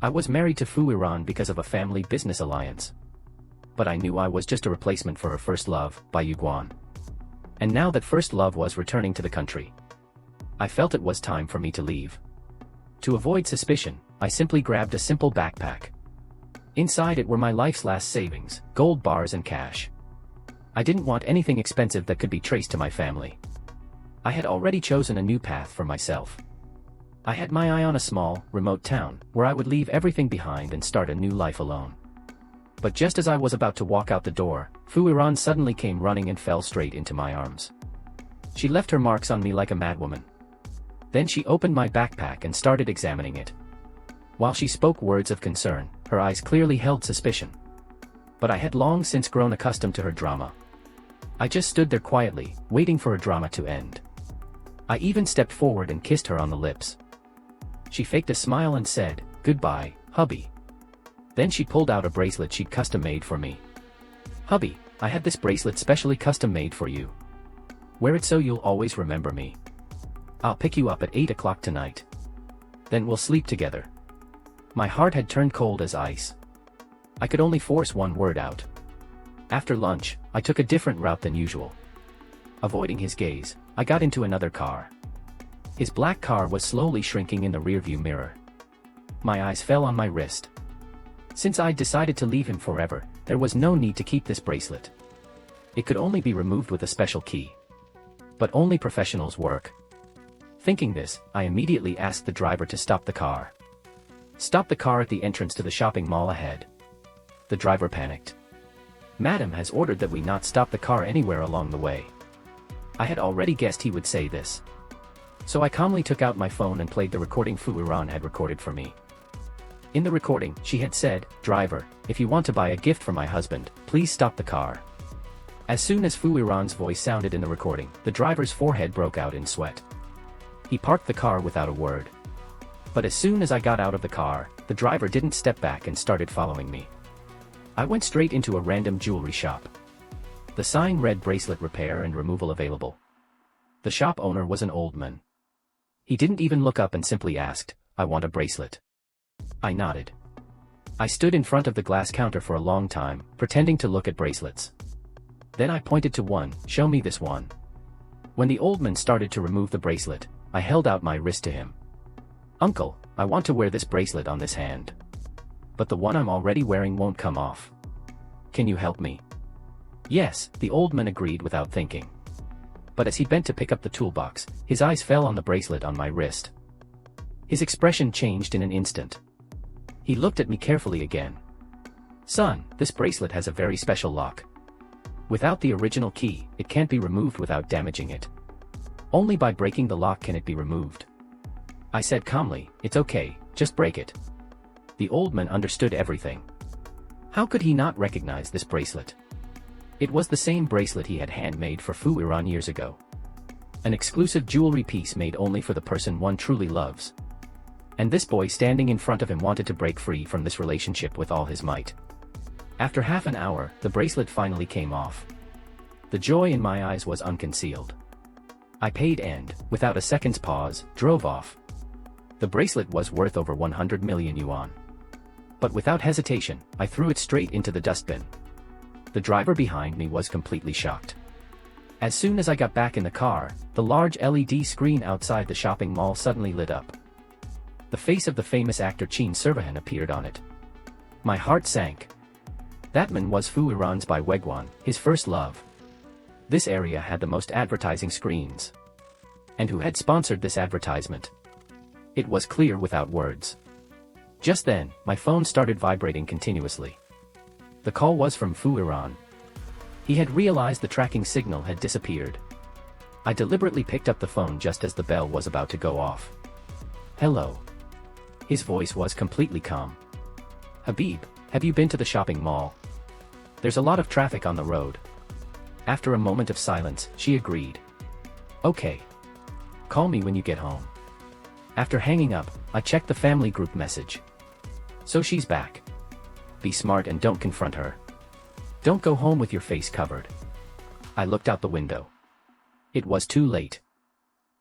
I was married to Fu Iran because of a family business alliance. But I knew I was just a replacement for her first love, Bai Yuguan. And now that first love was returning to the country, I felt it was time for me to leave. To avoid suspicion, I simply grabbed a simple backpack. Inside it were my life's last savings, gold bars and cash. I didn't want anything expensive that could be traced to my family. I had already chosen a new path for myself. I had my eye on a small, remote town, where I would leave everything behind and start a new life alone. But just as I was about to walk out the door, Fu Iran suddenly came running and fell straight into my arms. She left her marks on me like a madwoman. Then she opened my backpack and started examining it. While she spoke words of concern, her eyes clearly held suspicion. But I had long since grown accustomed to her drama. I just stood there quietly, waiting for her drama to end. I even stepped forward and kissed her on the lips. She faked a smile and said, "Goodbye, hubby." Then she pulled out a bracelet she'd custom-made for me. "Hubby, I had this bracelet specially custom-made for you. Wear it so you'll always remember me. I'll pick you up at 8 o'clock tonight. Then we'll sleep together." My heart had turned cold as ice. I could only force one word out. After lunch, I took a different route than usual. Avoiding his gaze, I got into another car. His black car was slowly shrinking in the rearview mirror. My eyes fell on my wrist. Since I'd decided to leave him forever, there was no need to keep this bracelet. It could only be removed with a special key. But only professionals work. Thinking this, I immediately asked the driver to stop the car. Stop the car at the entrance to the shopping mall ahead. The driver panicked. "Madam has ordered that we not stop the car anywhere along the way." I had already guessed he would say this. So I calmly took out my phone and played the recording Fu Iran had recorded for me. In the recording, she had said, "Driver, if you want to buy a gift for my husband, please stop the car." As soon as Fu Iran's voice sounded in the recording, the driver's forehead broke out in sweat. He parked the car without a word. But as soon as I got out of the car, the driver didn't step back and started following me. I went straight into a random jewelry shop. The sign read "Bracelet Repair and Removal Available." The shop owner was an old man. He didn't even look up and simply asked, "I want a bracelet." I nodded. I stood in front of the glass counter for a long time, pretending to look at bracelets. Then I pointed to one, "Show me this one." When the old man started to remove the bracelet, I held out my wrist to him. "Uncle, I want to wear this bracelet on this hand. But the one I'm already wearing won't come off. Can you help me?" "Yes," the old man agreed without thinking. But as he bent to pick up the toolbox, his eyes fell on the bracelet on my wrist. His expression changed in an instant. He looked at me carefully again. "Son, this bracelet has a very special lock. Without the original key, it can't be removed without damaging it. Only by breaking the lock can it be removed." I said calmly, "It's okay, just break it." The old man understood everything. How could he not recognize this bracelet? It was the same bracelet he had handmade for Fu Iran years ago. An exclusive jewelry piece made only for the person one truly loves. And this boy standing in front of him wanted to break free from this relationship with all his might. After half an hour, the bracelet finally came off. The joy in my eyes was unconcealed. I paid and, without a second's pause, drove off. The bracelet was worth over 100 million yuan. But without hesitation, I threw it straight into the dustbin. The driver behind me was completely shocked. As soon as I got back in the car, the large LED screen outside the shopping mall suddenly lit up. The face of the famous actor Qin Servahan appeared on it. My heart sank. That man was Fu Iran's Bai Wegwan, his first love. This area had the most advertising screens. And who had sponsored this advertisement? It was clear without words. Just then, my phone started vibrating continuously. The call was from Fu Iran. He had realized the tracking signal had disappeared. I deliberately picked up the phone just as the bell was about to go off. "Hello." His voice was completely calm. "Habib, have you been to the shopping mall? There's a lot of traffic on the road." After a moment of silence, she agreed. "Okay. Call me when you get home." After hanging up, I checked the family group message. So she's back. Be smart and don't confront her. Don't go home with your face covered. I looked out the window. It was too late.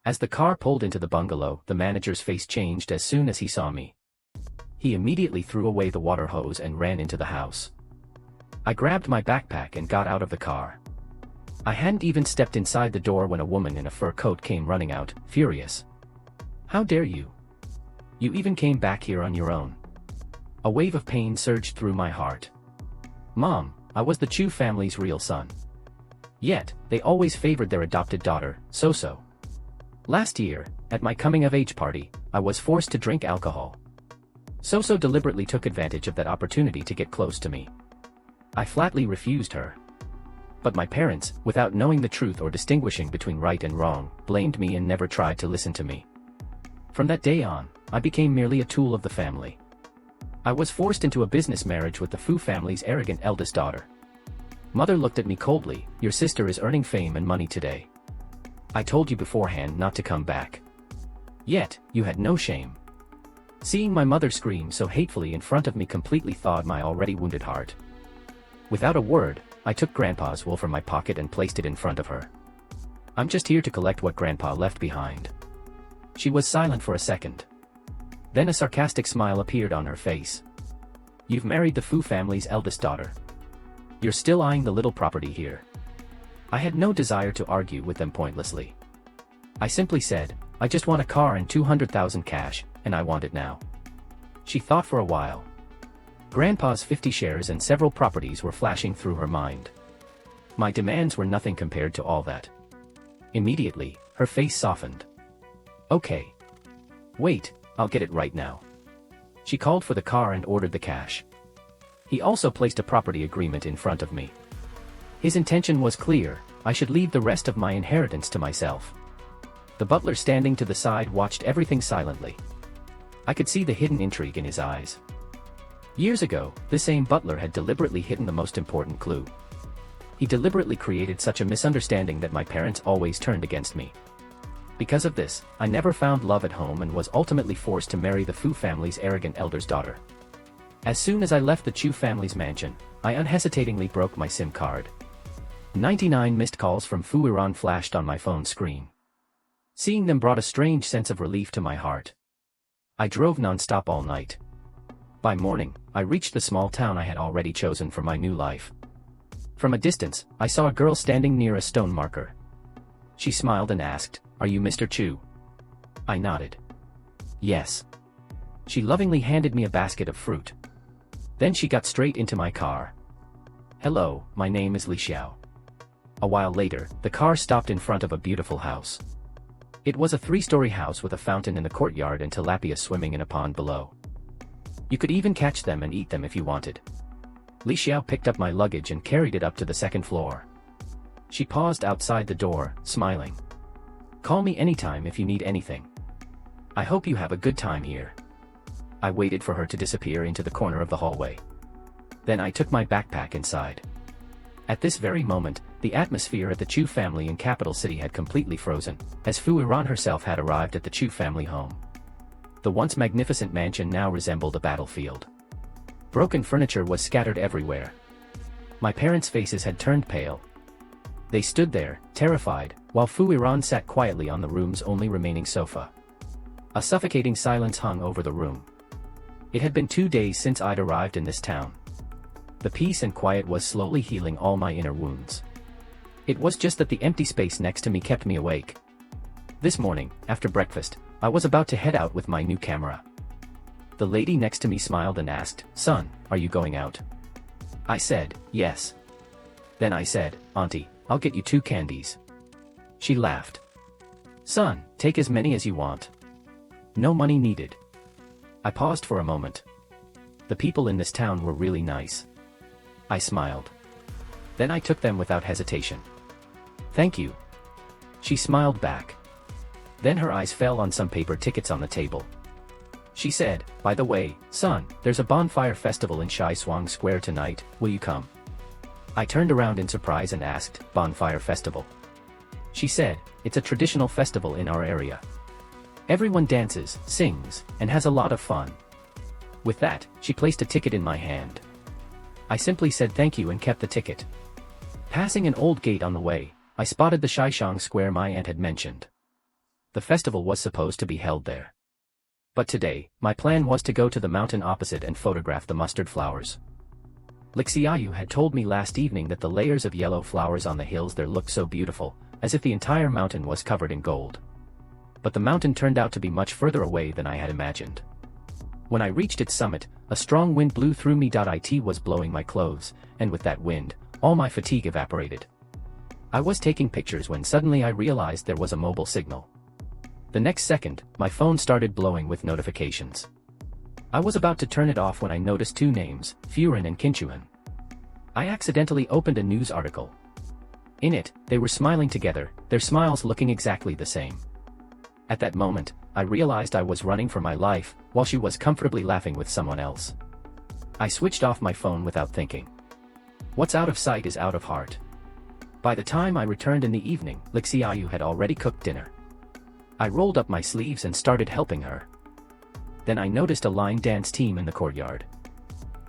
As the car pulled into the bungalow, the manager's face changed as soon as he saw me. He immediately threw away the water hose and ran into the house. I grabbed my backpack and got out of the car. I hadn't even stepped inside the door when a woman in a fur coat came running out, furious. "How dare you? You even came back here on your own." A wave of pain surged through my heart. Mom, I was the Chu family's real son. Yet, they always favored their adopted daughter, So-So. Last year, at my coming-of-age party, I was forced to drink alcohol. So-So deliberately took advantage of that opportunity to get close to me. I flatly refused her. But my parents, without knowing the truth or distinguishing between right and wrong, blamed me and never tried to listen to me. From that day on, I became merely a tool of the family. I was forced into a business marriage with the Fu family's arrogant eldest daughter. Mother looked at me coldly. "Your sister is earning fame and money today. I told you beforehand not to come back. Yet, you had no shame." Seeing my mother scream so hatefully in front of me completely thawed my already wounded heart. Without a word, I took Grandpa's will from my pocket and placed it in front of her. "I'm just here to collect what Grandpa left behind." She was silent for a second. Then a sarcastic smile appeared on her face. "You've married the Fu family's eldest daughter. You're still eyeing the little property here." I had no desire to argue with them pointlessly. I simply said, "I just want a car and 200,000 cash, and I want it now." She thought for a while. Grandpa's 50 shares and several properties were flashing through her mind. My demands were nothing compared to all that. Immediately, her face softened. "Okay. Wait, I'll get it right now." She called for the car and ordered the cash. He also placed a property agreement in front of me. His intention was clear: I should leave the rest of my inheritance to myself. The butler standing to the side watched everything silently. I could see the hidden intrigue in his eyes. Years ago, this same butler had deliberately hidden the most important clue. He deliberately created such a misunderstanding that my parents always turned against me. Because of this, I never found love at home and was ultimately forced to marry the Fu family's arrogant elder's daughter. As soon as I left the Chu family's mansion, I unhesitatingly broke my SIM card. 99 missed calls from Fu Iran flashed on my phone screen. Seeing them brought a strange sense of relief to my heart. I drove non-stop all night. By morning, I reached the small town I had already chosen for my new life. From a distance, I saw a girl standing near a stone marker. She smiled and asked, "Are you Mr. Chu?" I nodded. "Yes." She lovingly handed me a basket of fruit. Then she got straight into my car. "Hello, my name is Li Xiao." A while later, the car stopped in front of a beautiful house. It was a 3-story house with a fountain in the courtyard and tilapia swimming in a pond below. You could even catch them and eat them if you wanted. Li Xiao picked up my luggage and carried it up to the 2nd floor. She paused outside the door, smiling. "Call me anytime if you need anything. I hope you have a good time here." I waited for her to disappear into the corner of the hallway. Then I took my backpack inside. At this very moment, the atmosphere at the Chu family in capital city had completely frozen, as Fu Iran herself had arrived at the Chu family home. The once magnificent mansion now resembled a battlefield. Broken furniture was scattered everywhere. My parents' faces had turned pale. They stood there, terrified, while Fu Iran sat quietly on the room's only remaining sofa. A suffocating silence hung over the room. It had been 2 days since I'd arrived in this town. The peace and quiet was slowly healing all my inner wounds. It was just that the empty space next to me kept me awake. This morning, after breakfast, I was about to head out with my new camera. The lady next to me smiled and asked, "Son, are you going out?" I said, "Yes." Then I said, "Auntie, I'll get you 2 candies." She laughed. "Son, take as many as you want. No money needed." I paused for a moment. The people in this town were really nice. I smiled. Then I took them without hesitation. "Thank you." She smiled back. Then her eyes fell on some paper tickets on the table. She said, "By the way, son, there's a bonfire festival in Shai Swang Square tonight, will you come?" I turned around in surprise and asked, "Bonfire festival?" She said, "It's a traditional festival in our area. Everyone dances, sings, and has a lot of fun." With that, she placed a ticket in my hand. I simply said thank you and kept the ticket. Passing an old gate on the way, I spotted the Shishang Square my aunt had mentioned. The festival was supposed to be held there. But today, my plan was to go to the mountain opposite and photograph the mustard flowers. Lixiayu had told me last evening that the layers of yellow flowers on the hills there looked so beautiful, as if the entire mountain was covered in gold. But the mountain turned out to be much further away than I had imagined. When I reached its summit, a strong wind blew through me. It was blowing my clothes, and with that wind, all my fatigue evaporated. I was taking pictures when suddenly I realized there was a mobile signal. The next second, my phone started blowing with notifications. I was about to turn it off when I noticed two names, Furin and Kinchuan. I accidentally opened a news article. In it, they were smiling together, their smiles looking exactly the same. At that moment, I realized I was running for my life, while she was comfortably laughing with someone else. I switched off my phone without thinking. What's out of sight is out of heart. By the time I returned in the evening, Lixiayu had already cooked dinner. I rolled up my sleeves and started helping her. Then I noticed a line dance team in the courtyard.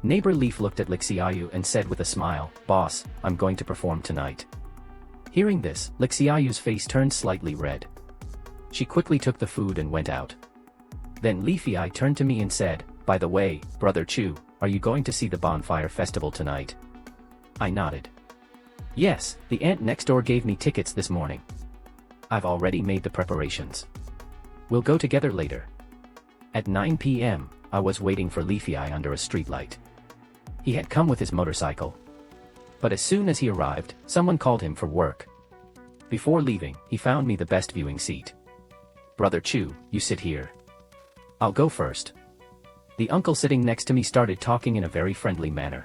Neighbor Leaf looked at Lixiayu and said with a smile, "Boss, I'm going to perform tonight." Hearing this, Lixiayu's face turned slightly red. She quickly took the food and went out. Then Leafy Eye turned to me and said, "By the way, Brother Chu, are you going to see the bonfire festival tonight?" I nodded. "Yes, the aunt next door gave me tickets this morning. I've already made the preparations. We'll go together later." At 9 p.m., I was waiting for Leafy Eye under a streetlight. He had come with his motorcycle. But as soon as he arrived, someone called him for work. Before leaving, he found me the best viewing seat. "Brother Chu, you sit here. I'll go first." The uncle sitting next to me started talking in a very friendly manner.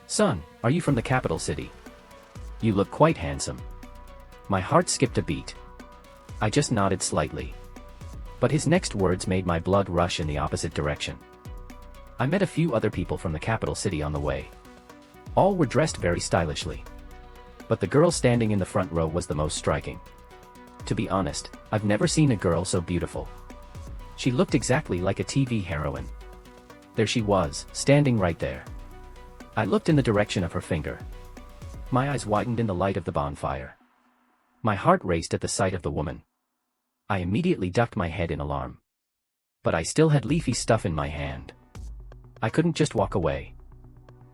"Son, are you from the capital city? You look quite handsome." My heart skipped a beat. I just nodded slightly. But his next words made my blood rush in the opposite direction. I met a few other people from the capital city on the way. All were dressed very stylishly. But the girl standing in the front row was the most striking. To be honest, I've never seen a girl so beautiful. She looked exactly like a TV heroine. There she was, standing right there. I looked in the direction of her finger. My eyes widened in the light of the bonfire. My heart raced at the sight of the woman. I immediately ducked my head in alarm. But I still had Leafy stuff in my hand. I couldn't just walk away.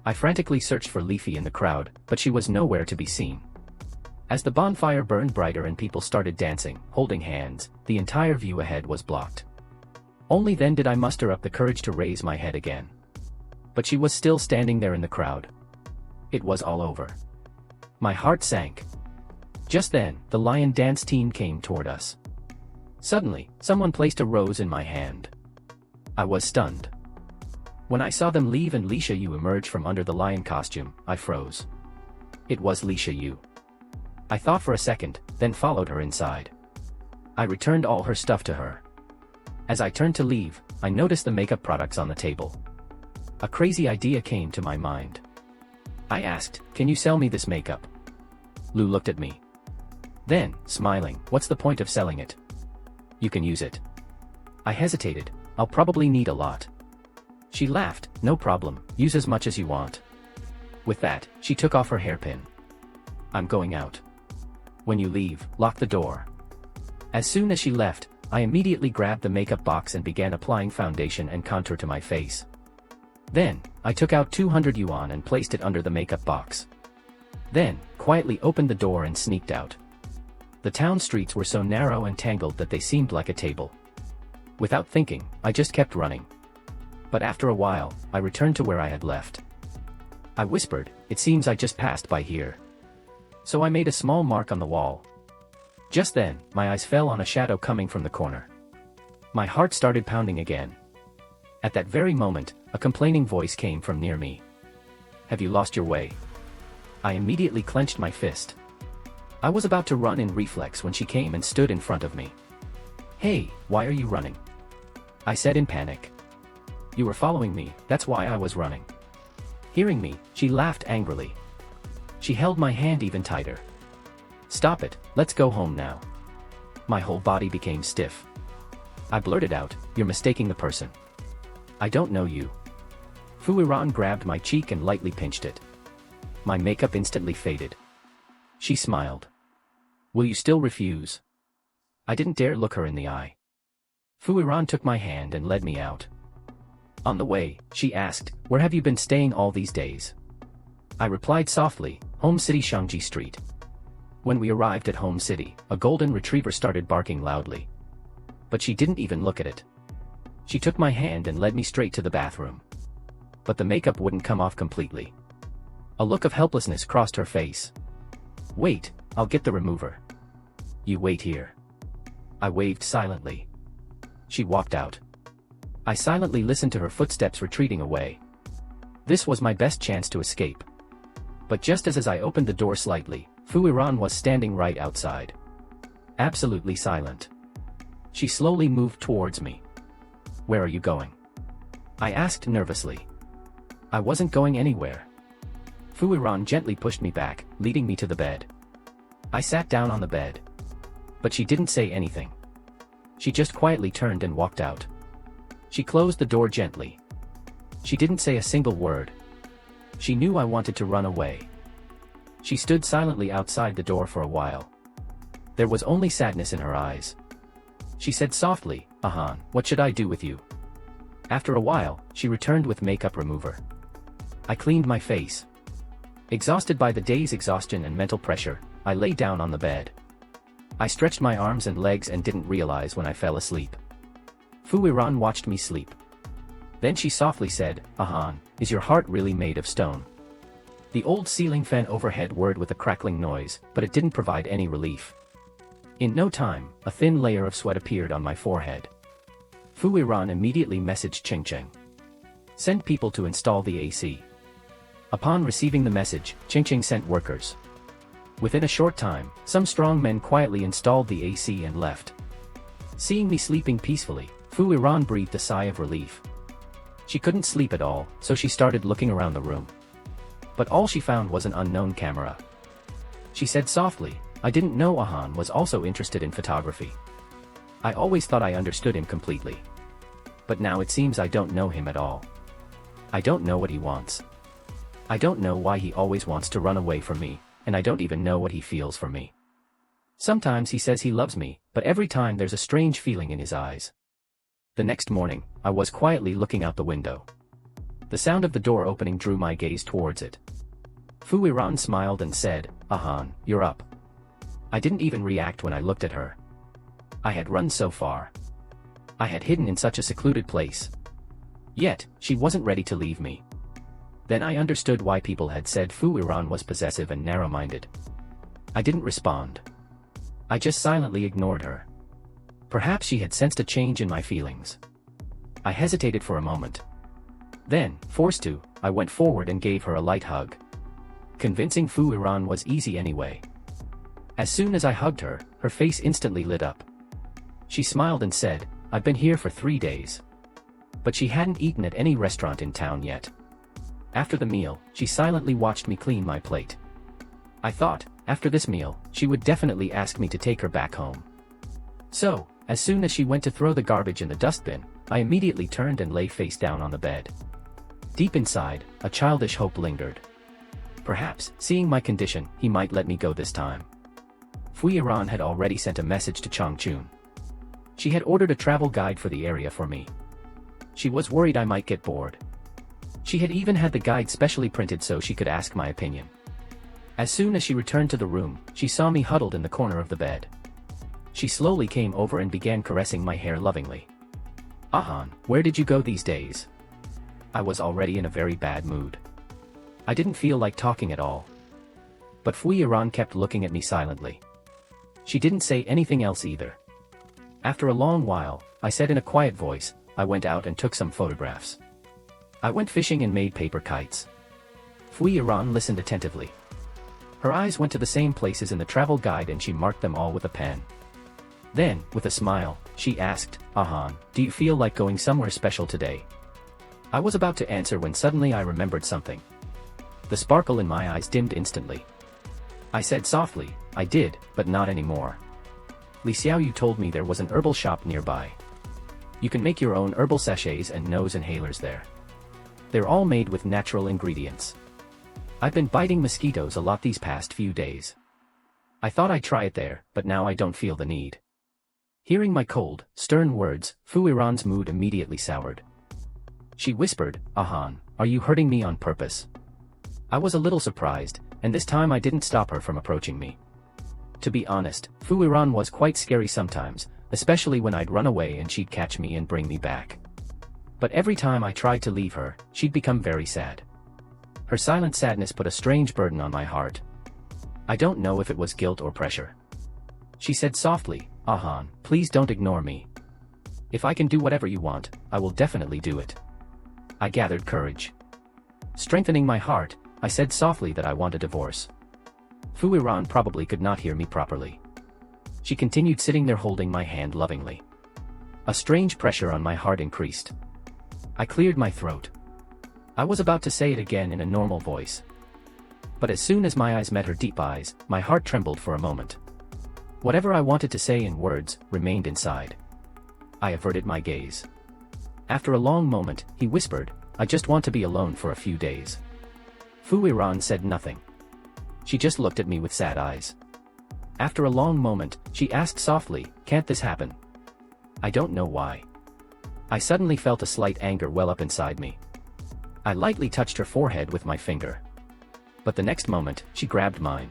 I frantically searched for Leafy in the crowd, but she was nowhere to be seen. As the bonfire burned brighter and people started dancing, holding hands, the entire view ahead was blocked. Only then did I muster up the courage to raise my head again. But she was still standing there in the crowd. It was all over. My heart sank. Just then, the lion dance team came toward us. Suddenly, someone placed a rose in my hand. I was stunned. When I saw them leave and Li Yu emerge from under the lion costume, I froze. It was Li Yu. I thought for a second, then followed her inside. I returned all her stuff to her. As I turned to leave, I noticed the makeup products on the table. A crazy idea came to my mind. I asked, "Can you sell me this makeup?" Lu looked at me. Then, smiling, "What's the point of selling it? You can use it." I hesitated. "I'll probably need a lot." She laughed, "No problem, use as much as you want." With that, she took off her hairpin. "I'm going out. When you leave, lock the door." As soon as she left, I immediately grabbed the makeup box and began applying foundation and contour to my face. Then, I took out 200 yuan and placed it under the makeup box. Then, quietly opened the door and sneaked out. The town streets were so narrow and tangled that they seemed like a table. Without thinking, I just kept running. But after a while, I returned to where I had left. I whispered, "It seems I just passed by here." So I made a small mark on the wall. Just then, my eyes fell on a shadow coming from the corner. My heart started pounding again. At that very moment, a complaining voice came from near me. "Have you lost your way?" I immediately clenched my fist. I was about to run in reflex when she came and stood in front of me. "Hey, why are you running?" I said in panic. "You were following me, that's why I was running." Hearing me, she laughed angrily. She held my hand even tighter. "Stop it, let's go home now." My whole body became stiff. I blurted out, "You're mistaking the person. I don't know you." Fu Iran grabbed my cheek and lightly pinched it. My makeup instantly faded. She smiled. "Will you still refuse?" I didn't dare look her in the eye. Fuiran took my hand and led me out. On the way, she asked, "Where have you been staying all these days?" I replied softly, "Home City Shangji Street." When we arrived at Home City, a golden retriever started barking loudly. But she didn't even look at it. She took my hand and led me straight to the bathroom. But the makeup wouldn't come off completely. A look of helplessness crossed her face. "Wait, I'll get the remover." "You wait here." I waved silently. She walked out. I silently listened to her footsteps retreating away. This was my best chance to escape. But just as I opened the door slightly, Fuiran was standing right outside. Absolutely silent. She slowly moved towards me. "Where are you going?" I asked nervously. "I wasn't going anywhere." Fuiran gently pushed me back, leading me to the bed. I sat down on the bed. But she didn't say anything. She just quietly turned and walked out. She closed the door gently. She didn't say a single word. She knew I wanted to run away. She stood silently outside the door for a while. There was only sadness in her eyes. She said softly, "Ahan, what should I do with you?" After a while, she returned with makeup remover. I cleaned my face. Exhausted by the day's exhaustion and mental pressure, I lay down on the bed. I stretched my arms and legs and didn't realize when I fell asleep. Fuiran watched me sleep. Then she softly said, "Ahan, is your heart really made of stone?" The old ceiling fan overhead whirred with a crackling noise, but it didn't provide any relief. In no time, a thin layer of sweat appeared on my forehead. Fuiran immediately messaged Cheng Cheng. "Send people to install the AC." Upon receiving the message, Cheng Cheng sent workers. Within a short time, some strong men quietly installed the AC and left. Seeing me sleeping peacefully, Fuiran breathed a sigh of relief. She couldn't sleep at all, so she started looking around the room. But all she found was an unknown camera. She said softly, "I didn't know Ahan was also interested in photography. I always thought I understood him completely. But now it seems I don't know him at all. I don't know what he wants. I don't know why he always wants to run away from me, and I don't even know what he feels for me. Sometimes he says he loves me, but every time there's a strange feeling in his eyes." The next morning, I was quietly looking out the window. The sound of the door opening drew my gaze towards it. Fuiran smiled and said, "Ahan, you're up." I didn't even react when I looked at her. I had run so far. I had hidden in such a secluded place. Yet, she wasn't ready to leave me. Then I understood why people had said Fuiran was possessive and narrow-minded. I didn't respond. I just silently ignored her. Perhaps she had sensed a change in my feelings. I hesitated for a moment. Then, forced to, I went forward and gave her a light hug. Convincing Fuiran was easy anyway. As soon as I hugged her, her face instantly lit up. She smiled and said, "I've been here for 3 days." But she hadn't eaten at any restaurant in town yet. After the meal, she silently watched me clean my plate. I thought, after this meal, she would definitely ask me to take her back home. So, as soon as she went to throw the garbage in the dustbin, I immediately turned and lay face down on the bed. Deep inside, a childish hope lingered. Perhaps, seeing my condition, he might let me go this time. Fuiran had already sent a message to Changchun. She had ordered a travel guide for the area for me. She was worried I might get bored. She had even had the guide specially printed so she could ask my opinion. As soon as she returned to the room, she saw me huddled in the corner of the bed. She slowly came over and began caressing my hair lovingly. "Ahan, where did you go these days?" I was already in a very bad mood. I didn't feel like talking at all. But Fuiran kept looking at me silently. She didn't say anything else either. After a long while, I said in a quiet voice, "I went out and took some photographs. I went fishing and made paper kites." Fuiran listened attentively. Her eyes went to the same places in the travel guide and she marked them all with a pen. Then, with a smile, she asked, "Ahan, do you feel like going somewhere special today?" I was about to answer when suddenly I remembered something. The sparkle in my eyes dimmed instantly. I said softly, "I did, but not anymore. Li Xiao, you told me there was an herbal shop nearby. You can make your own herbal sachets and nose inhalers there. They're all made with natural ingredients. I've been biting mosquitoes a lot these past few days. I thought I'd try it there, but now I don't feel the need." Hearing my cold, stern words, Fu Iran's mood immediately soured. She whispered, "Ahan, are you hurting me on purpose?" I was a little surprised, and this time I didn't stop her from approaching me. To be honest, Fu Iran was quite scary sometimes, especially when I'd run away and she'd catch me and bring me back. But every time I tried to leave her, she'd become very sad. Her silent sadness put a strange burden on my heart. I don't know if it was guilt or pressure. She said softly, "Ahan, please don't ignore me. If I can do whatever you want, I will definitely do it." I gathered courage. Strengthening my heart, I said softly that I want a divorce. Fu Iran probably could not hear me properly. She continued sitting there holding my hand lovingly. A strange pressure on my heart increased. I cleared my throat. I was about to say it again in a normal voice. But as soon as my eyes met her deep eyes, my heart trembled for a moment. Whatever I wanted to say in words remained inside. I averted my gaze. After a long moment, he whispered, "I just want to be alone for a few days." Fu Iran said nothing. She just looked at me with sad eyes. After a long moment, she asked softly, "Can't this happen?" I don't know why. I suddenly felt a slight anger well up inside me. I lightly touched her forehead with my finger. But the next moment, she grabbed mine.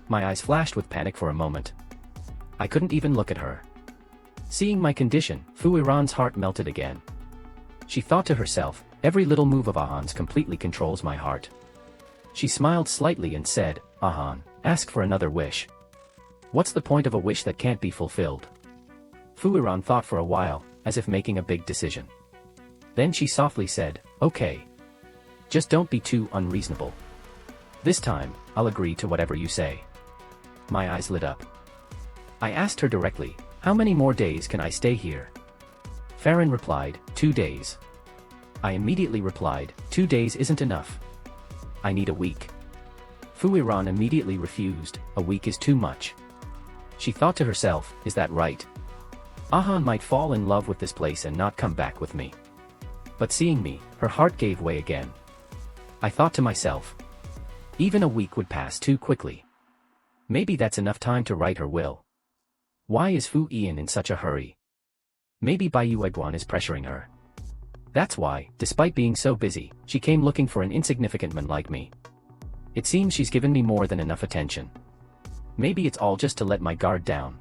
My eyes flashed with panic for a moment. I couldn't even look at her. Seeing my condition, Fu Iran's heart melted again. She thought to herself, "Every little move of Ahan's completely controls my heart." She smiled slightly and said, "Ahan, ask for another wish. What's the point of a wish that can't be fulfilled?" Fu Iran thought for a while, as if making a big decision. Then she softly said, "Okay. Just don't be too unreasonable. This time, I'll agree to whatever you say." My eyes lit up. I asked her directly, "How many more days can I stay here?" Farron replied, 2 days. I immediately replied, 2 days isn't enough. I need a week. Fu Iran immediately refused, "A week is too much." She thought to herself, "Is that right? Ahan might fall in love with this place and not come back with me." But seeing me, her heart gave way again. I thought to myself, even a week would pass too quickly. Maybe that's enough time to write her will. Why is Fu Ian in such a hurry? Maybe Bai Yueguan is pressuring her. That's why, despite being so busy, she came looking for an insignificant man like me. It seems she's given me more than enough attention. Maybe it's all just to let my guard down.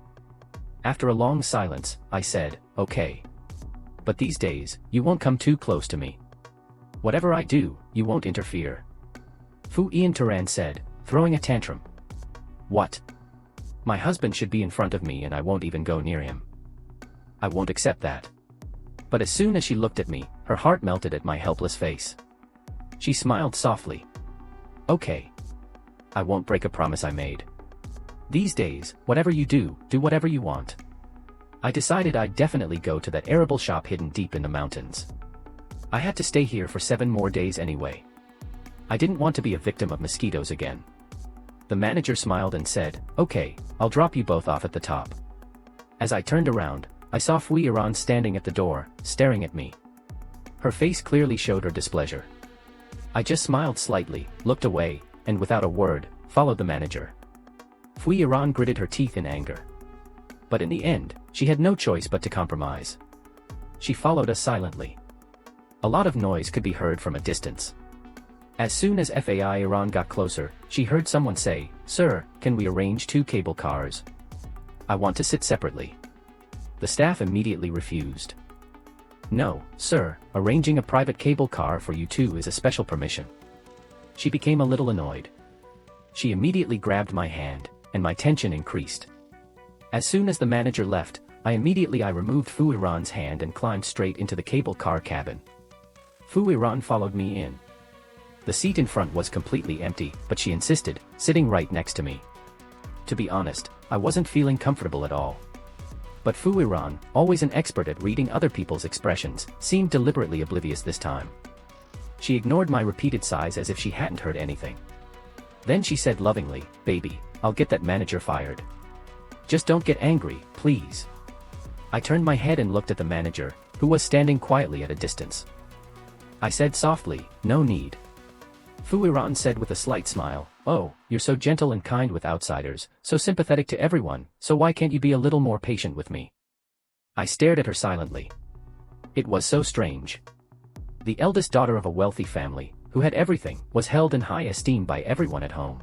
After a long silence, I said, "Okay. But these days, you won't come too close to me. Whatever I do, you won't interfere." Fu Ian Turan said, throwing a tantrum. "What? My husband should be in front of me and I won't even go near him. I won't accept that." But as soon as she looked at me, her heart melted at my helpless face. She smiled softly. "Okay. I won't break a promise I made. These days, whatever you do whatever you want." I decided I'd definitely go to that arable shop hidden deep in the mountains. I had to stay here for 7 more days anyway. I didn't want to be a victim of mosquitoes again. The manager smiled and said, "Okay, I'll drop you both off at the top." As I turned around, I saw Fu Iran standing at the door, staring at me. Her face clearly showed her displeasure. I just smiled slightly, looked away, and without a word, followed the manager. Fu Iran gritted her teeth in anger. But in the end, she had no choice but to compromise. She followed us silently. A lot of noise could be heard from a distance. As soon as Fai Iran got closer, she heard someone say, "Sir, can we arrange 2 cable cars? I want to sit separately." The staff immediately refused. "No, sir, arranging a private cable car for you two is a special permission." She became a little annoyed. She immediately grabbed my hand, and my tension increased. As soon as the manager left, I removed Fu Iran's hand and climbed straight into the cable car cabin. Fu Iran followed me in. The seat in front was completely empty, but she insisted, sitting right next to me. To be honest, I wasn't feeling comfortable at all. But Fu Iran, always an expert at reading other people's expressions, seemed deliberately oblivious this time. She ignored my repeated sighs as if she hadn't heard anything. Then she said lovingly, "Baby, I'll get that manager fired. Just don't get angry, please." I turned my head and looked at the manager, who was standing quietly at a distance. I said softly, "No need." Fu Iran said with a slight smile, "Oh, you're so gentle and kind with outsiders, so sympathetic to everyone, so why can't you be a little more patient with me?" I stared at her silently. It was so strange. The eldest daughter of a wealthy family, who had everything, was held in high esteem by everyone at home.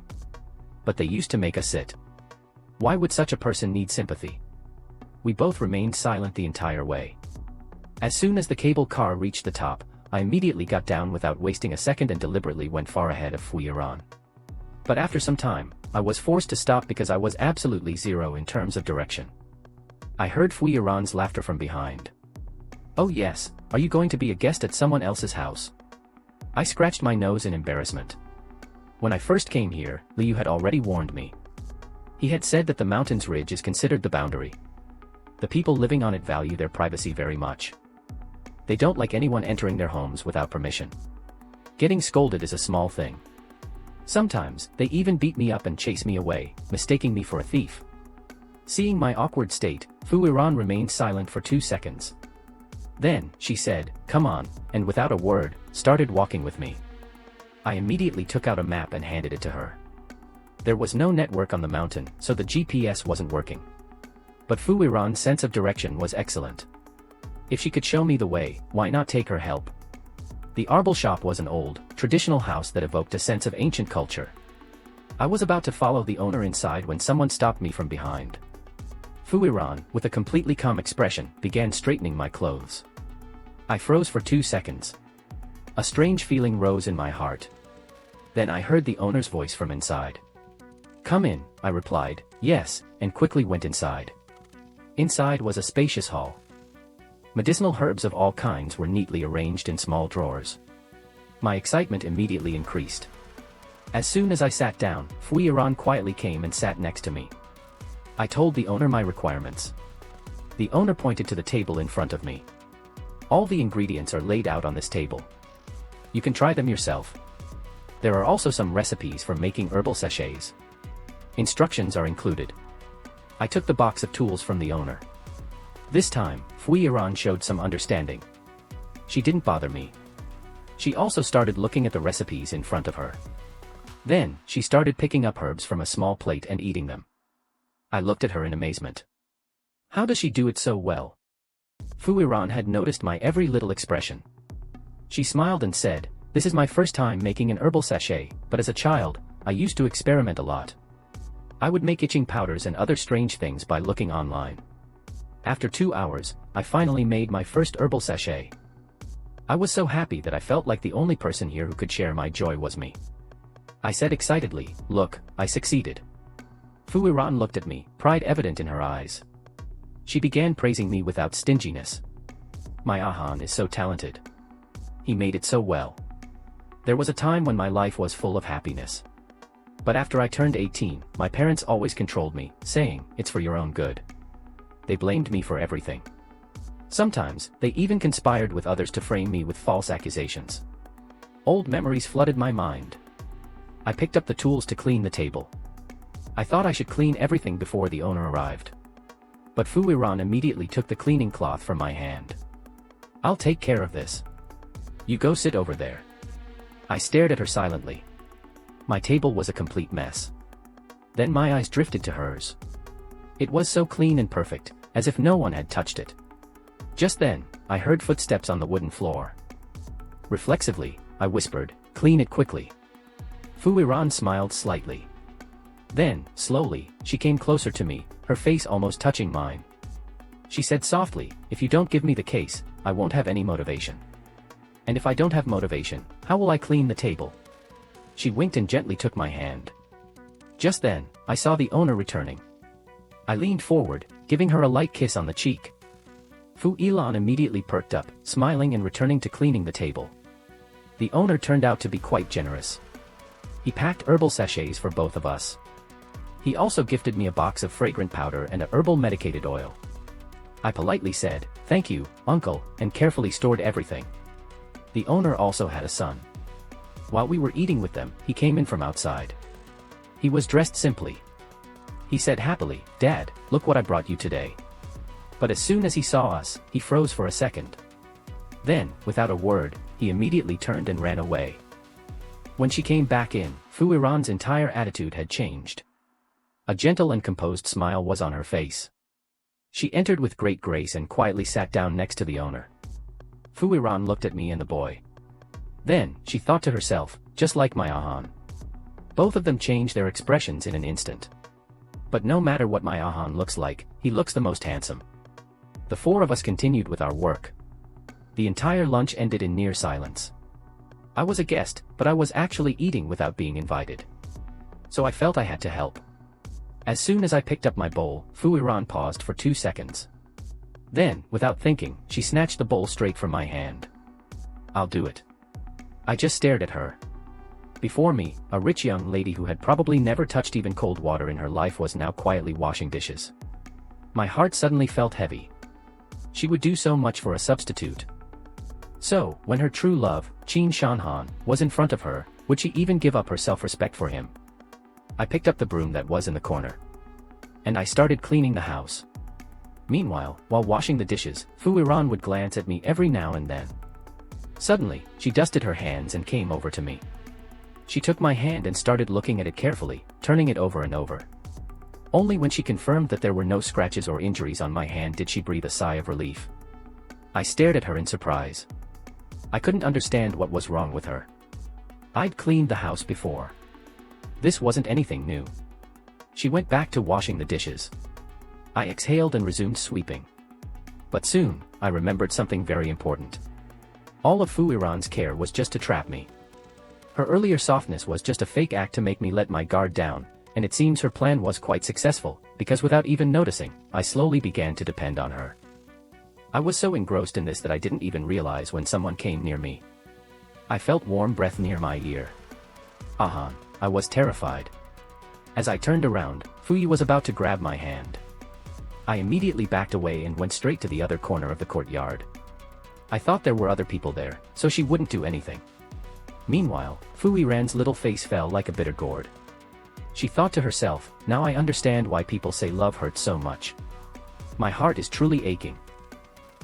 But they used to make us sit. Why would such a person need sympathy? We both remained silent the entire way. As soon as the cable car reached the top, I immediately got down without wasting a second and deliberately went far ahead of Fu Yiran. But after some time, I was forced to stop because I was absolutely zero in terms of direction. I heard Fu Yiran's laughter from behind. "Oh yes, are you going to be a guest at someone else's house?" I scratched my nose in embarrassment. When I first came here, Liu had already warned me. He had said that the mountain's ridge is considered the boundary. The people living on it value their privacy very much. They don't like anyone entering their homes without permission. Getting scolded is a small thing. Sometimes, they even beat me up and chase me away, mistaking me for a thief. Seeing my awkward state, Fu Yiran remained silent for 2 seconds. Then, she said, "Come on," and without a word, started walking with me. I immediately took out a map and handed it to her. There was no network on the mountain, so the GPS wasn't working. But Fu Yiran's sense of direction was excellent. If she could show me the way, why not take her help? The Arbol shop was an old, traditional house that evoked a sense of ancient culture. I was about to follow the owner inside when someone stopped me from behind. Fu Yiran, with a completely calm expression, began straightening my clothes. I froze for 2 seconds. A strange feeling rose in my heart. Then I heard the owner's voice from inside. "Come in," I replied, "Yes," and quickly went inside. Inside was a spacious hall. Medicinal herbs of all kinds were neatly arranged in small drawers. My excitement immediately increased. As soon as I sat down, Fu Yiran quietly came and sat next to me. I told the owner my requirements. The owner pointed to the table in front of me. "All the ingredients are laid out on this table. You can try them yourself. There are also some recipes for making herbal sachets. Instructions are included." I took the box of tools from the owner. This time, Fu Yiran showed some understanding. She didn't bother me. She also started looking at the recipes in front of her. Then, she started picking up herbs from a small plate and eating them. I looked at her in amazement. How does she do it so well? Fu Yiran had noticed my every little expression. She smiled and said, "This is my first time making an herbal sachet, but as a child, I used to experiment a lot. I would make itching powders and other strange things by looking online. After 2 hours, I finally made my first herbal sachet. I was so happy that I felt like the only person here who could share my joy was me." I said excitedly, "Look, I succeeded." Fu Yiran looked at me, pride evident in her eyes. She began praising me without stinginess. "My Ahan is so talented. He made it so well. There was a time when my life was full of happiness. But after I turned 18, my parents always controlled me, saying, 'It's for your own good.' They blamed me for everything. Sometimes, they even conspired with others to frame me with false accusations. Old memories flooded my mind. I picked up the tools to clean the table. I thought I should clean everything before the owner arrived. But Fu Yiran immediately took the cleaning cloth from my hand. "I'll take care of this. You go sit over there." I stared at her silently. My table was a complete mess. Then my eyes drifted to hers. It was so clean and perfect, as if no one had touched it. Just then, I heard footsteps on the wooden floor. Reflexively, I whispered, "Clean it quickly." Fu Yiran smiled slightly. Then, slowly, she came closer to me, her face almost touching mine. She said softly, "If you don't give me the case, I won't have any motivation. And if I don't have motivation, how will I clean the table?" She winked and gently took my hand. Just then, I saw the owner returning. I leaned forward, giving her a light kiss on the cheek. Fu Yiran immediately perked up, smiling and returning to cleaning the table. The owner turned out to be quite generous. He packed herbal sachets for both of us. He also gifted me a box of fragrant powder and a herbal medicated oil. I politely said, "Thank you, uncle," and carefully stored everything. The owner also had a son. While we were eating with them, he came in from outside. He was dressed simply. He said happily, "Dad, look what I brought you today." But as soon as he saw us, he froze for a second. Then, without a word, he immediately turned and ran away. When she came back in, Fu Yiran's entire attitude had changed. A gentle and composed smile was on her face. She entered with great grace and quietly sat down next to the owner. Fu Yiran looked at me and the boy. Then, she thought to herself, just like my Ahan. Both of them changed their expressions in an instant. But no matter what my Ahan looks like, he looks the most handsome. The four of us continued with our work. The entire lunch ended in near silence. I was a guest, but I was actually eating without being invited. So I felt I had to help. As soon as I picked up my bowl, Fu Yiran paused for 2 seconds. Then, without thinking, she snatched the bowl straight from my hand. "I'll do it." I just stared at her. Before me, a rich young lady who had probably never touched even cold water in her life was now quietly washing dishes. My heart suddenly felt heavy. She would do so much for a substitute. So, when her true love, Qin Shanhan, was in front of her, would she even give up her self-respect for him? I picked up the broom that was in the corner. And I started cleaning the house. Meanwhile, while washing the dishes, Fu Yiran would glance at me every now and then. Suddenly, she dusted her hands and came over to me. She took my hand and started looking at it carefully, turning it over and over. Only when she confirmed that there were no scratches or injuries on my hand did she breathe a sigh of relief. I stared at her in surprise. I couldn't understand what was wrong with her. I'd cleaned the house before. This wasn't anything new. She went back to washing the dishes. I exhaled and resumed sweeping. But soon, I remembered something very important. All of Fu Yiran's care was just to trap me. Her earlier softness was just a fake act to make me let my guard down, and it seems her plan was quite successful, because without even noticing, I slowly began to depend on her. I was so engrossed in this that I didn't even realize when someone came near me. I felt warm breath near my ear. Ahan, I was terrified. As I turned around, Fu Yi was about to grab my hand. I immediately backed away and went straight to the other corner of the courtyard. I thought there were other people there, so she wouldn't do anything. Meanwhile, Fu Yiran's little face fell like a bitter gourd. She thought to herself, now I understand why people say love hurts so much. My heart is truly aching.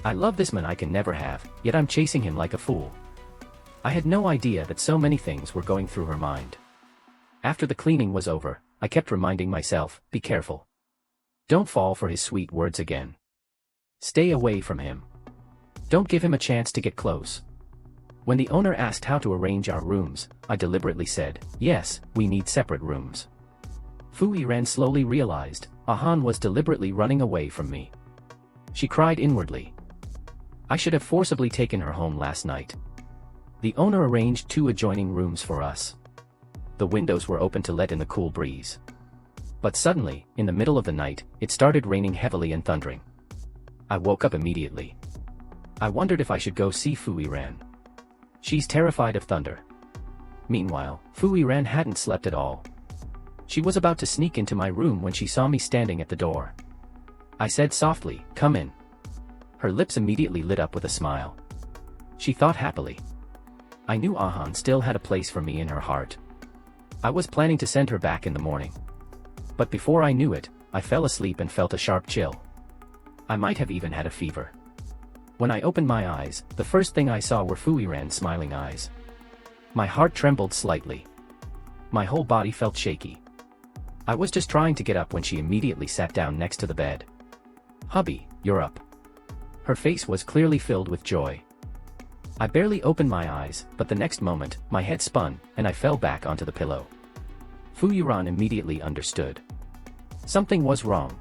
I love this man I can never have, yet I'm chasing him like a fool. I had no idea that so many things were going through her mind. After the cleaning was over, I kept reminding myself, be careful. Don't fall for his sweet words again. Stay away from him. Don't give him a chance to get close. When the owner asked how to arrange our rooms, I deliberately said, yes, we need separate rooms. Fu Yiran slowly realized, Ahan was deliberately running away from me. She cried inwardly. I should have forcibly taken her home last night. The owner arranged 2 adjoining rooms for us. The windows were open to let in the cool breeze. But suddenly, in the middle of the night, it started raining heavily and thundering. I woke up immediately. I wondered if I should go see Fu Yiran. She's terrified of thunder. Meanwhile, Fu Yiran hadn't slept at all. She was about to sneak into my room when she saw me standing at the door. I said softly, come in. Her lips immediately lit up with a smile. She thought happily. I knew Ahan still had a place for me in her heart. I was planning to send her back in the morning. But before I knew it, I fell asleep and felt a sharp chill. I might have even had a fever. When I opened my eyes, the first thing I saw were Fu Yiran's smiling eyes. My heart trembled slightly. My whole body felt shaky. I was just trying to get up when she immediately sat down next to the bed. Hubby, you're up. Her face was clearly filled with joy. I barely opened my eyes, but the next moment, my head spun, and I fell back onto the pillow. Fu Yiran immediately understood. Something was wrong.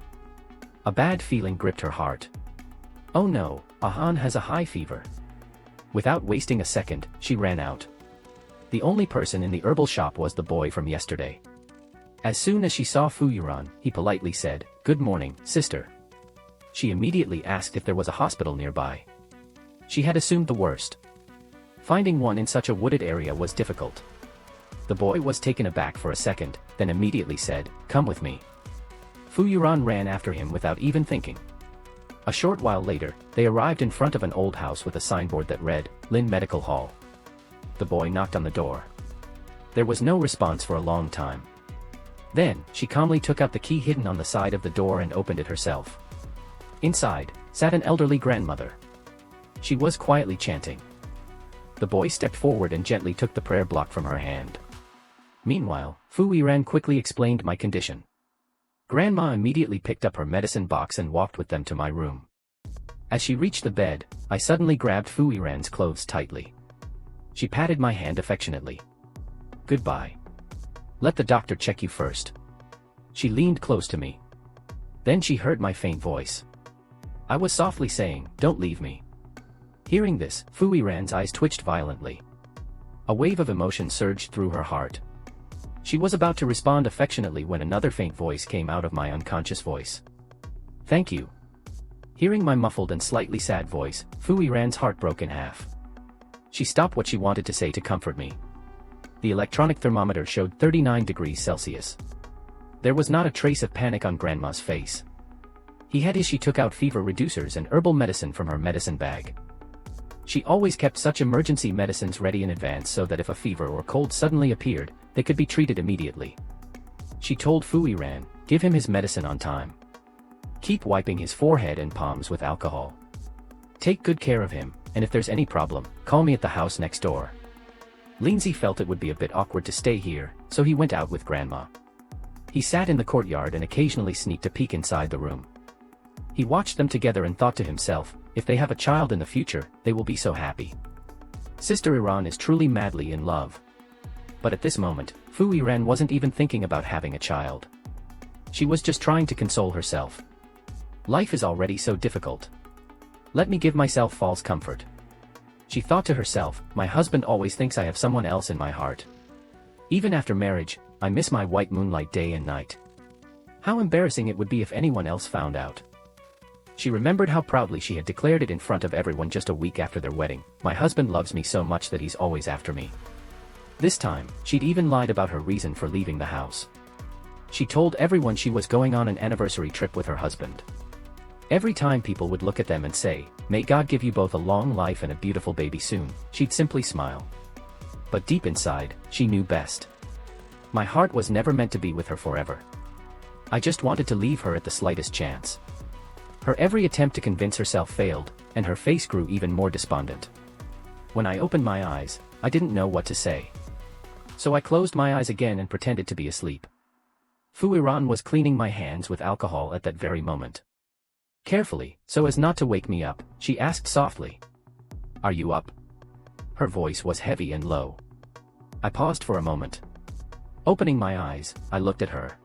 A bad feeling gripped her heart. Oh no, Ahan has a high fever. Without wasting a second, she ran out. The only person in the herbal shop was the boy from yesterday. As soon as she saw Fu Yiran, he politely said, "Good morning, sister." She immediately asked if there was a hospital nearby. She had assumed the worst. Finding one in such a wooded area was difficult. The boy was taken aback for a second, then immediately said, "Come with me." Fu Yiran ran after him without even thinking. A short while later, they arrived in front of an old house with a signboard that read, Lin Medical Hall. The boy knocked on the door. There was no response for a long time. Then, she calmly took out the key hidden on the side of the door and opened it herself. Inside, sat an elderly grandmother. She was quietly chanting. The boy stepped forward and gently took the prayer block from her hand. Meanwhile, Fu Yiran quickly explained my condition. Grandma immediately picked up her medicine box and walked with them to my room. As she reached the bed, I suddenly grabbed Fu Yiran's clothes tightly. She patted my hand affectionately. "Goodbye. Let the doctor check you first." She leaned close to me. Then she heard my faint voice. I was softly saying, "Don't leave me." Hearing this, Fu Yiran's eyes twitched violently. A wave of emotion surged through her heart. She was about to respond affectionately when another faint voice came out of my unconscious voice. "Thank you." Hearing my muffled and slightly sad voice, Fu Yiran's heart broke in half. She stopped what she wanted to say to comfort me. The electronic thermometer showed 39 degrees Celsius. There was not a trace of panic on Grandma's face. She took out fever reducers and herbal medicine from her medicine bag. She always kept such emergency medicines ready in advance so that if a fever or cold suddenly appeared, they could be treated immediately. She told Fu Yiran, "Give him his medicine on time. Keep wiping his forehead and palms with alcohol. Take good care of him, and if there's any problem, call me at the house next door." Lindsay felt it would be a bit awkward to stay here, so he went out with Grandma. He sat in the courtyard and occasionally sneaked a peek inside the room. He watched them together and thought to himself, if they have a child in the future, they will be so happy. Sister Iran is truly madly in love. But at this moment, Fu Yiran wasn't even thinking about having a child. She was just trying to console herself. Life is already so difficult. Let me give myself false comfort. She thought to herself, my husband always thinks I have someone else in my heart. Even after marriage, I miss my white moonlight day and night. How embarrassing it would be if anyone else found out. She remembered how proudly she had declared it in front of everyone just a week after their wedding, "My husband loves me so much that he's always after me." This time, she'd even lied about her reason for leaving the house. She told everyone she was going on an anniversary trip with her husband. Every time people would look at them and say, "May God give you both a long life and a beautiful baby soon," she'd simply smile. But deep inside, she knew best. My heart was never meant to be with her forever. I just wanted to leave her at the slightest chance. Her every attempt to convince herself failed, and her face grew even more despondent. When I opened my eyes, I didn't know what to say. So I closed my eyes again and pretended to be asleep. Fu Yiran was cleaning my hands with alcohol at that very moment. Carefully, so as not to wake me up, she asked softly, "Are you up?" Her voice was heavy and low. I paused for a moment. Opening my eyes, I looked at her.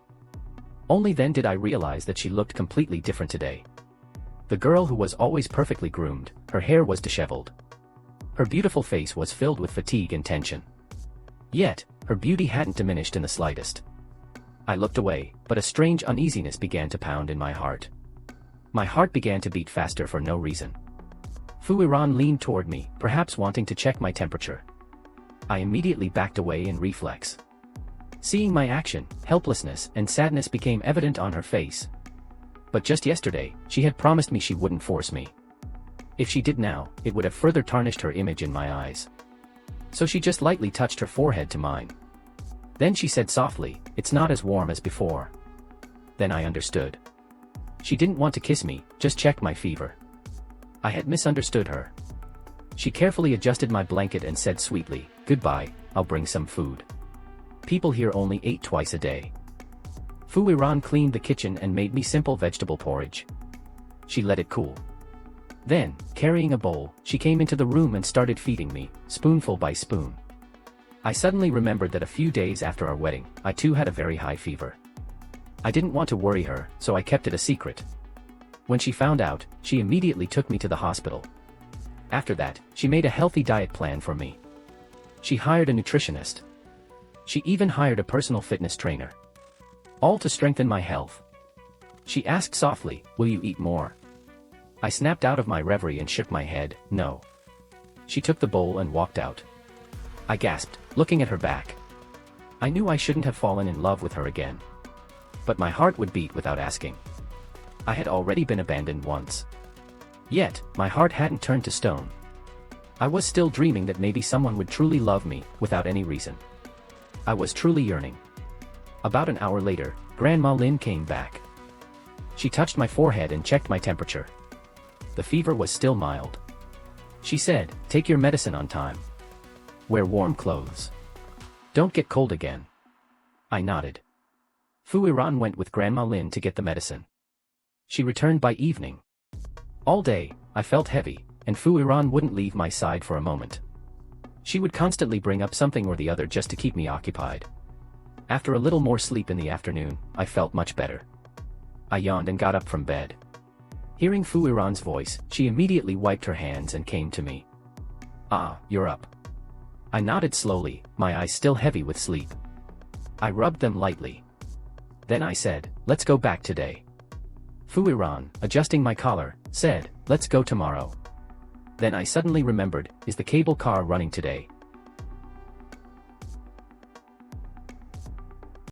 Only then did I realize that she looked completely different today. The girl who was always perfectly groomed, her hair was disheveled. Her beautiful face was filled with fatigue and tension. Yet, her beauty hadn't diminished in the slightest. I looked away, but a strange uneasiness began to pound in my heart. My heart began to beat faster for no reason. Fu Yiran leaned toward me, perhaps wanting to check my temperature. I immediately backed away in reflex. Seeing my action, helplessness and sadness became evident on her face. But just yesterday, she had promised me she wouldn't force me. If she did now, it would have further tarnished her image in my eyes. So she just lightly touched her forehead to mine. Then she said softly, "It's not as warm as before." Then I understood. She didn't want to kiss me, just check my fever. I had misunderstood her. She carefully adjusted my blanket and said sweetly, "Goodbye, I'll bring some food. People here only ate twice a day." Fu Yiran cleaned the kitchen and made me simple vegetable porridge. She let it cool. Then, carrying a bowl, she came into the room and started feeding me, spoonful by spoon. I suddenly remembered that a few days after our wedding, I too had a very high fever. I didn't want to worry her, so I kept it a secret. When she found out, she immediately took me to the hospital. After that, she made a healthy diet plan for me. She hired a nutritionist. She even hired a personal fitness trainer. All to strengthen my health. She asked softly, "Will you eat more?" I snapped out of my reverie and shook my head, "No." She took the bowl and walked out. I gasped, looking at her back. I knew I shouldn't have fallen in love with her again. But my heart would beat without asking. I had already been abandoned once. Yet, my heart hadn't turned to stone. I was still dreaming that maybe someone would truly love me, without any reason. I was truly yearning. About an hour later, Grandma Lin came back. She touched my forehead and checked my temperature. The fever was still mild. She said, "Take your medicine on time. Wear warm clothes. Don't get cold again." I nodded. Fu Iran went with Grandma Lin to get the medicine. She returned by evening. All day, I felt heavy, and Fu Iran wouldn't leave my side for a moment. She would constantly bring up something or the other just to keep me occupied. After a little more sleep in the afternoon, I felt much better. I yawned and got up from bed. Hearing Fu Iran's voice, she immediately wiped her hands and came to me. "Ah, you're up." I nodded slowly, my eyes still heavy with sleep. I rubbed them lightly. Then I said, "Let's go back today." Fu Iran, adjusting my collar, said, "Let's go tomorrow." Then I suddenly remembered, is the cable car running today?